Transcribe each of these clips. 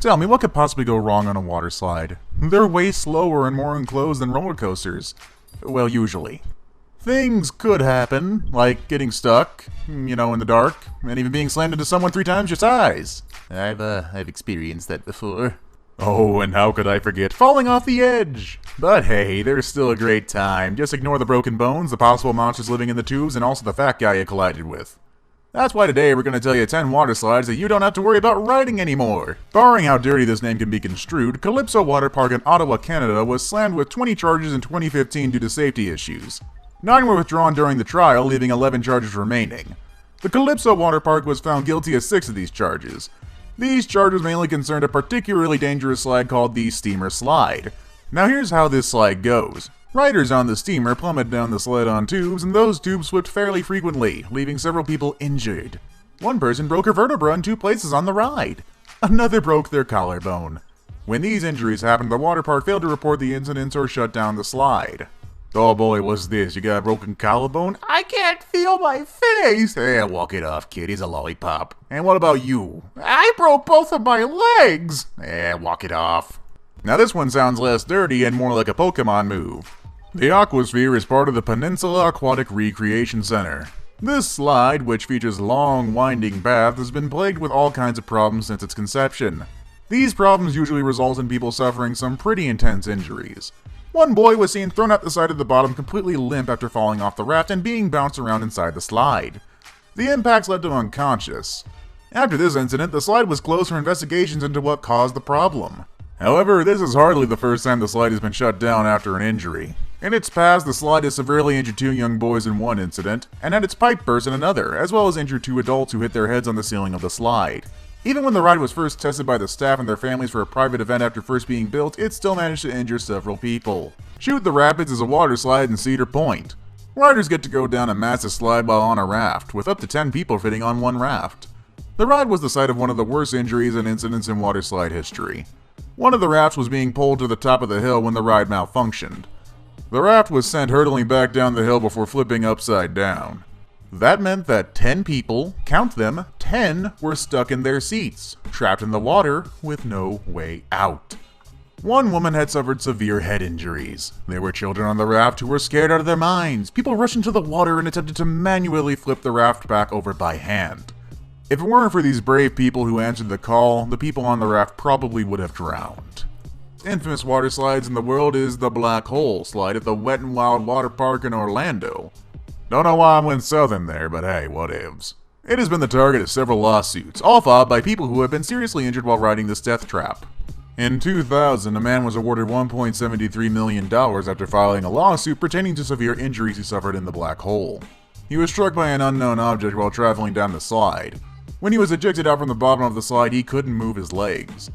Tell me, what could possibly go wrong on a water slide? They're way slower and more enclosed than roller coasters. Well, usually. Things could happen, like getting stuck, in the dark, and even being slammed into someone 3 times your size. I've experienced that before. Oh, and how could I forget falling off the edge? But hey, there's still a great time. Just ignore the broken bones, the possible monsters living in the tubes, and also the fat guy you collided with. That's why today we're going to tell you 10 water slides that you don't have to worry about riding anymore. Barring how dirty this name can be construed, Calypso Water Park in Ottawa, Canada was slammed with 20 charges in 2015 due to safety issues. 9 were withdrawn during the trial, leaving 11 charges remaining. The Calypso Water Park was found guilty of 6 of these charges. These charges mainly concerned a particularly dangerous slide called the Steamer Slide. Now here's how this slide goes. Riders on the steamer plummet down the slide on tubes, and those tubes slipped fairly frequently, leaving several people injured. One person broke her vertebra in 2 places on the ride. Another broke their collarbone. When these injuries happened, the water park failed to report the incidents or shut down the slide. Oh boy, what's this? You got a broken collarbone? I can't feel my face! Walk it off, kid. He's a lollipop. And what about you? I broke both of my legs! Walk it off. Now this one sounds less dirty and more like a Pokemon move. The Aquasphere is part of the Peninsula Aquatic Recreation Center. This slide, which features long, winding paths, has been plagued with all kinds of problems since its conception. These problems usually result in people suffering some pretty intense injuries. One boy was seen thrown out the side of the bottom completely limp after falling off the raft and being bounced around inside the slide. The impacts left him unconscious. After this incident, the slide was closed for investigations into what caused the problem. However, this is hardly the first time the slide has been shut down after an injury. In its past, the slide has severely injured 2 young boys in one incident, and had its pipe burst in another, as well as injured 2 adults who hit their heads on the ceiling of the slide. Even when the ride was first tested by the staff and their families for a private event after first being built, it still managed to injure several people. Shoot the Rapids is a water slide in Cedar Point. Riders get to go down a massive slide while on a raft, with up to 10 people fitting on one raft. The ride was the site of one of the worst injuries and incidents in water slide history. One of the rafts was being pulled to the top of the hill when the ride malfunctioned. The raft was sent hurtling back down the hill before flipping upside down. That meant that 10 people, count them, 10, were stuck in their seats, trapped in the water with no way out. One woman had suffered severe head injuries. There were children on the raft who were scared out of their minds. People rushed into the water and attempted to manually flip the raft back over by hand. If it weren't for these brave people who answered the call, the people on the raft probably would have drowned. Infamous water slides in the world is the Black Hole slide at the Wet n Wild Water Park in Orlando. Don't know why I went southern there, but hey, whatevs. It has been the target of several lawsuits, all filed by people who have been seriously injured while riding this death trap. In 2000, a man was awarded $1.73 million after filing a lawsuit pertaining to severe injuries he suffered in the black hole. He was struck by an unknown object while traveling down the slide. When he was ejected out from the bottom of the slide, he couldn't move his legs.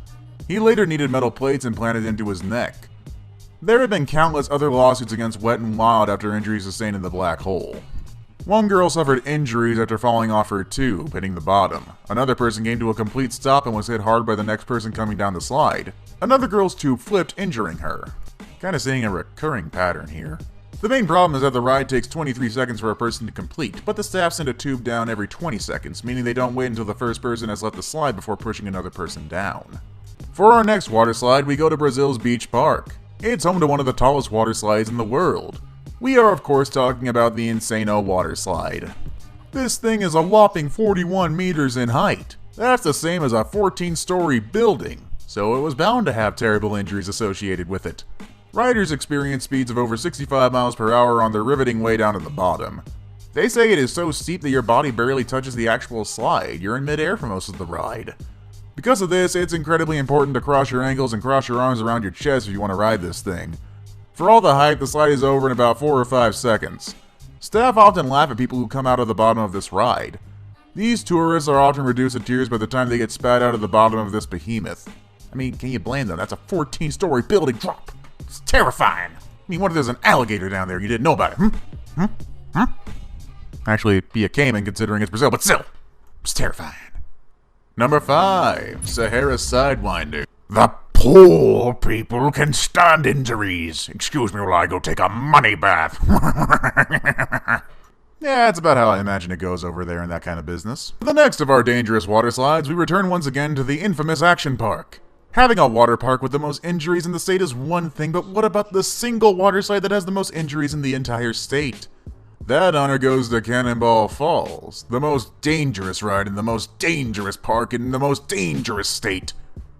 He later needed metal plates implanted into his neck. There have been countless other lawsuits against Wet n Wild after injuries sustained in the black hole. One girl suffered injuries after falling off her tube, hitting the bottom. Another person came to a complete stop and was hit hard by the next person coming down the slide. Another girl's tube flipped, injuring her. Kinda seeing a recurring pattern here. The main problem is that the ride takes 23 seconds for a person to complete, but the staff send a tube down every 20 seconds, meaning they don't wait until the first person has left the slide before pushing another person down. For our next water slide, we go to Brazil's Beach Park. It's home to one of the tallest water slides in the world. We are of course talking about the Insano water slide. This thing is a whopping 41 meters in height. That's the same as a 14-story building, so it was bound to have terrible injuries associated with it. Riders experience speeds of over 65 miles per hour on their riveting way down to the bottom. They say it is so steep that your body barely touches the actual slide. You're in midair for most of the ride. Because of this, it's incredibly important to cross your ankles and cross your arms around your chest if you want to ride this thing. For all the hype, the slide is over in about 4 or 5 seconds. Staff often laugh at people who come out of the bottom of this ride. These tourists are often reduced to tears by the time they get spat out of the bottom of this behemoth. I mean, can you blame them? That's a 14-story building drop. It's terrifying. I mean, what if there's an alligator down there and you didn't know about it? Actually, it'd be a caiman considering it's Brazil, but still, it's terrifying. Number 5, Sahara Sidewinder. The poor people can stand injuries. Excuse me while I go take a money bath. Yeah, that's about how I imagine it goes over there in that kind of business. For the next of our dangerous water slides, we return once again to the infamous Action Park. Having a water park with the most injuries in the state is one thing, but what about the single water slide that has the most injuries in the entire state? That honor goes to Cannonball Falls, the most dangerous ride in the most dangerous park in the most dangerous state,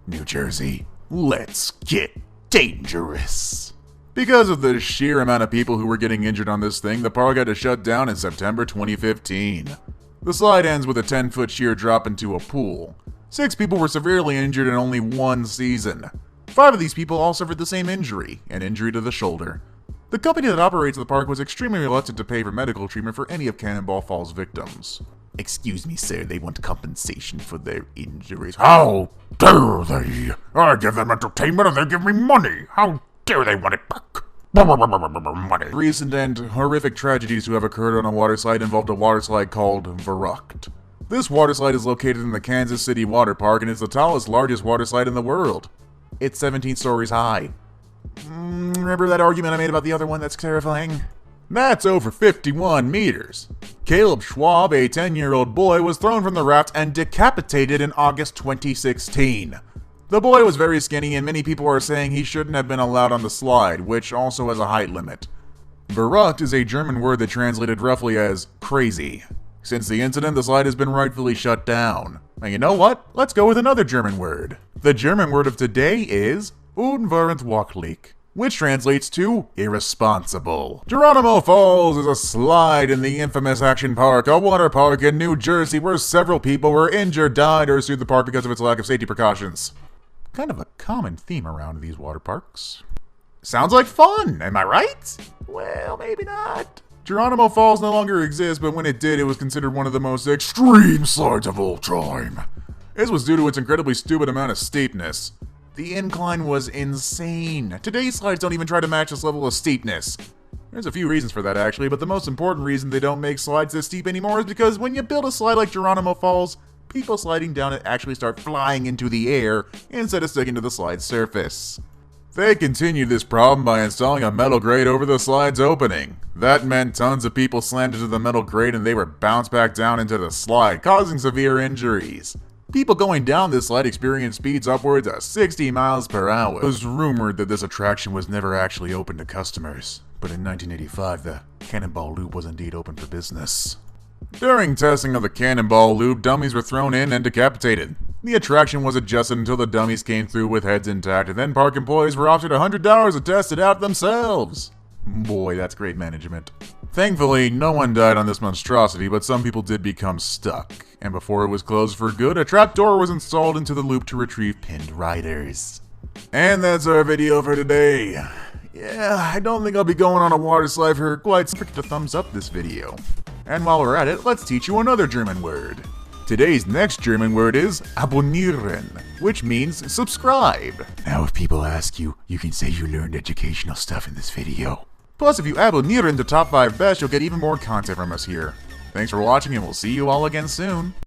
New Jersey. Let's get dangerous. Because of the sheer amount of people who were getting injured on this thing, the park had to shut down in September 2015. The slide ends with a 10-foot sheer drop into a pool. 6 people were severely injured in only one season. 5 of these people all suffered the same injury, an injury to the shoulder. The company that operates the park was extremely reluctant to pay for medical treatment for any of Cannonball Falls' victims. Excuse me, sir, they want compensation for their injuries. How dare they? I give them entertainment and they give me money. How dare they want it back? Money. Recent and horrific tragedies to have occurred on a waterslide involved a waterslide called Verrucht. This waterslide is located in the Kansas City Water Park and is the tallest, largest waterslide in the world. It's 17 stories high. Remember that argument I made about the other one that's terrifying? That's over 51 meters. Caleb Schwab, a 10-year-old boy, was thrown from the raft and decapitated in August 2016. The boy was very skinny and many people are saying he shouldn't have been allowed on the slide, which also has a height limit. Verrückt is a German word that translated roughly as crazy. Since the incident, the slide has been rightfully shut down. And you know what? Let's go with another German word. The German word of today is unverantwortlich, which translates to irresponsible. Geronimo Falls is a slide in the infamous Action Park, a water park in New Jersey where several people were injured, died, or sued the park because of its lack of safety precautions. Kind of a common theme around these water parks. Sounds like fun, am I right? Well, maybe not. Geronimo Falls no longer exists, but when it did, it was considered one of the most extreme slides of all time. This was due to its incredibly stupid amount of steepness. The incline was insane. Today's slides don't even try to match this level of steepness. There's a few reasons for that actually, but the most important reason they don't make slides this steep anymore is because when you build a slide like Geronimo Falls, people sliding down it actually start flying into the air instead of sticking to the slide's surface. They continued this problem by installing a metal grate over the slide's opening. That meant tons of people slammed into the metal grate and they were bounced back down into the slide, causing severe injuries. People going down this slide experienced speeds upwards of 60 miles per hour. It was rumored that this attraction was never actually open to customers, but in 1985 the Cannonball Loop was indeed open for business. During testing of the Cannonball Loop, dummies were thrown in and decapitated. The attraction was adjusted until the dummies came through with heads intact, and then park employees were offered $100 to test it out themselves. Boy, that's great management. Thankfully, no one died on this monstrosity, but some people did become stuck. And before it was closed for good, a trapdoor was installed into the loop to retrieve pinned riders. And that's our video for today. Yeah, I don't think I'll be going on a water slide for quite some. Forget to thumbs up this video. And while we're at it, let's teach you another German word. Today's next German word is abonnieren, which means subscribe. Now if people ask you, you can say you learned educational stuff in this video. Plus, if you abonnieren to Top 5 Best, you'll get even more content from us here. Thanks for watching and we'll see you all again soon.